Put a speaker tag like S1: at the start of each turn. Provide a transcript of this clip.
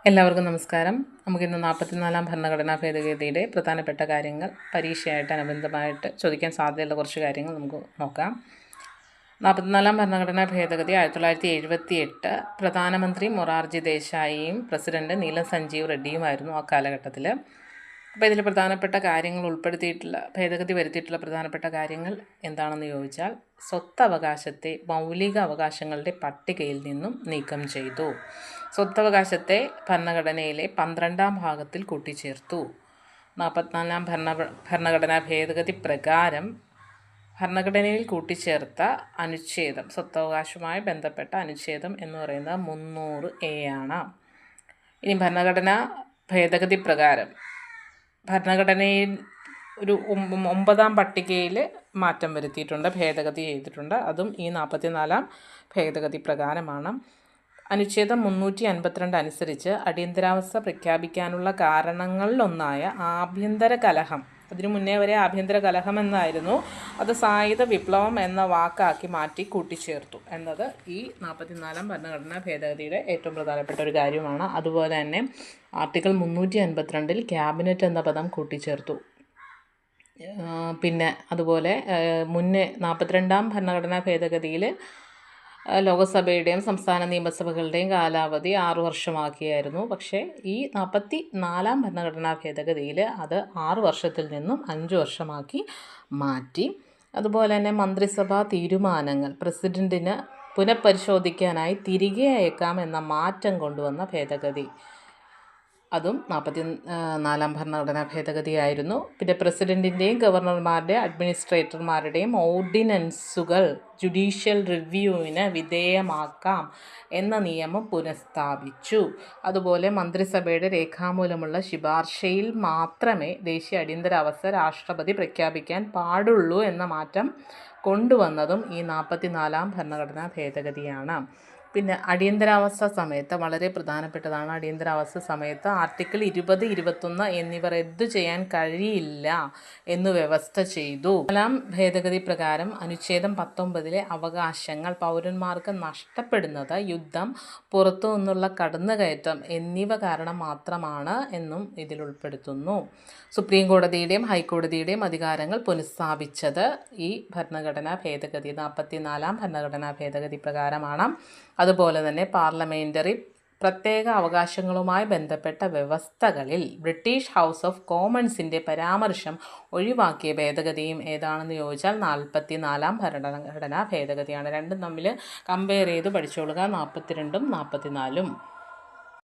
S1: എല്ലാവർക്കും നമസ്കാരം. നമുക്കിന്ന് 44-ാം ഭരണഘടനാ ഭേദഗതിയുടെ പ്രധാനപ്പെട്ട കാര്യങ്ങൾ പരീക്ഷയായിട്ട് അനുബന്ധമായിട്ട് ചോദിക്കാൻ സാധ്യതയുള്ള കുറച്ച് കാര്യങ്ങൾ നമുക്ക് നോക്കാം. 44-ാം ഭരണഘടനാ ഭേദഗതി 1978 പ്രധാനമന്ത്രി മൊറാർജി ദേശായിയും പ്രസിഡന്റ് നീലം സഞ്ജീവ് റെഡ്ഡിയുമായിരുന്നു ആ കാലഘട്ടത്തിൽ. അപ്പോൾ ഇതിൽ പ്രധാനപ്പെട്ട കാര്യങ്ങൾ ഉൾപ്പെടുത്തിയിട്ടുള്ള ഭേദഗതി വരുത്തിയിട്ടുള്ള പ്രധാനപ്പെട്ട കാര്യങ്ങൾ എന്താണെന്ന് ചോദിച്ചാൽ, സ്വത്തവകാശത്തെ മൗലിക അവകാശങ്ങളുടെ പട്ടികയിൽ നിന്നും നീക്കം ചെയ്തു. സ്വത്തവകാശത്തെ ഭരണഘടനയിലെ 12-ാം ഭാഗത്തിൽ കൂട്ടിച്ചേർത്തു. 44-ാം ഭരണഘടനാ ഭേദഗതി പ്രകാരം ഭരണഘടനയിൽ കൂട്ടിച്ചേർത്ത അനുച്ഛേദം, സ്വത്തവകാശവുമായി ബന്ധപ്പെട്ട അനുച്ഛേദം എന്ന് പറയുന്നത് 300A ആണ്. ഇനി ഭരണഘടനാ ഭേദഗതി പ്രകാരം ഭരണഘടനയിൽ ഒരു 9-ാം പട്ടികയിൽ മാറ്റം വരുത്തിയിട്ടുണ്ട്, ഭേദഗതി ചെയ്തിട്ടുണ്ട്. അതും ഈ 44-ാം ഭേദഗതി പ്രകാരമാണ്. അനുച്ഛേദം 352 അനുസരിച്ച് അടിയന്തരാവസ്ഥ പ്രഖ്യാപിക്കാനുള്ള കാരണങ്ങളിലൊന്നായ ആഭ്യന്തര കലഹം, അതിനു മുന്നേ വരെ ആഭ്യന്തര കലഹം എന്നായിരുന്നു, അത് സായുധ വിപ്ലവം എന്ന വാക്കാക്കി മാറ്റി കൂട്ടിച്ചേർത്തു എന്നത് ഈ 44-ാം ഭരണഘടനാ ഭേദഗതിയുടെ ഏറ്റവും പ്രധാനപ്പെട്ട ഒരു കാര്യമാണ്. അതുപോലെ തന്നെ ആർട്ടിക്കിൾ 352 ക്യാബിനറ്റ് എന്ന പദം കൂട്ടിച്ചേർത്തു. പിന്നെ അതുപോലെ മുന്നേ 42-ാം ഭരണഘടനാ ഭേദഗതിയിൽ ലോകസഭയുടെയും സംസ്ഥാന നിയമസഭകളുടെയും കാലാവധി 6 വർഷമാക്കിയായിരുന്നു. പക്ഷേ ഈ 44-ാം ഭരണഘടനാ ഭേദഗതിയിൽ അത് 6 വർഷത്തിൽ നിന്നും 5 വർഷമാക്കി മാറ്റി. അതുപോലെ തന്നെ മന്ത്രിസഭാ തീരുമാനങ്ങൾ പ്രസിഡന്റിന് പുനഃപരിശോധിക്കാനായി തിരികെ അയക്കാം എന്ന മാറ്റം കൊണ്ടുവന്ന ഭേദഗതി, അതും 44-ാം ഭരണഘടനാ ഭേദഗതിയായിരുന്നു. പിന്നെ പ്രസിഡന്റിൻ്റെയും ഗവർണർമാരുടെയും അഡ്മിനിസ്ട്രേറ്റർമാരുടെയും ഓർഡിനൻസുകൾ ജുഡീഷ്യൽ റിവ്യൂവിന് വിധേയമാക്കാം എന്ന നിയമം പുനഃസ്ഥാപിച്ചു. അതുപോലെ മന്ത്രിസഭയുടെ രേഖാമൂലമുള്ള ശുപാർശയിൽ മാത്രമേ ദേശീയ അടിയന്തരാവസ്ഥ രാഷ്ട്രപതി പ്രഖ്യാപിക്കാൻ പാടുള്ളൂ എന്ന മാറ്റം കൊണ്ടുവന്നതും ഈ 44-ാം ഭരണഘടനാ ഭേദഗതിയാണ്. പിന്നെ അടിയന്തരാവസ്ഥ സമയത്ത് വളരെ പ്രധാനപ്പെട്ടതാണ്. അടിയന്തരാവസ്ഥ സമയത്ത് ആർട്ടിക്കിൾ 20, 21 എന്നിവ റദ്ദു ചെയ്യാൻ കഴിയില്ല എന്ന് വ്യവസ്ഥ ചെയ്തു. 4-ാം ഭേദഗതി പ്രകാരം അനുച്ഛേദം 19-ലെ അവകാശങ്ങൾ പൗരന്മാർക്ക് നഷ്ടപ്പെടുന്നത് യുദ്ധം, പുറത്തു നിന്നുള്ള കടന്നുകയറ്റം എന്നിവ കാരണം മാത്രമാണ് എന്നും ഇതിൽ ഉൾപ്പെടുത്തുന്നു. സുപ്രീം കോടതിയുടെയും ഹൈക്കോടതിയുടെയും അധികാരങ്ങൾ പുനഃസ്ഥാപിച്ചത് ഈ ഭരണഘടനാ ഭേദഗതി 44-ാം ഭരണഘടനാ ഭേദഗതി പ്രകാരമാണ്. അതുപോലെ തന്നെ പാർലമെൻ്ററി പ്രത്യേക അവകാശങ്ങളുമായി ബന്ധപ്പെട്ട വ്യവസ്ഥകളിൽ ബ്രിട്ടീഷ് ഹൗസ് ഓഫ് കോമൺസിൻ്റെ പരാമർശം ഒഴിവാക്കിയ ഭേദഗതിയും ഏതാണെന്ന് ചോദിച്ചാൽ 44-ാം ഭരണഘടനാ ഭേദഗതിയാണ്. രണ്ടും തമ്മിൽ കമ്പയർ ചെയ്ത് പഠിച്ചോളുക, 42-ഉം 44-ഉം.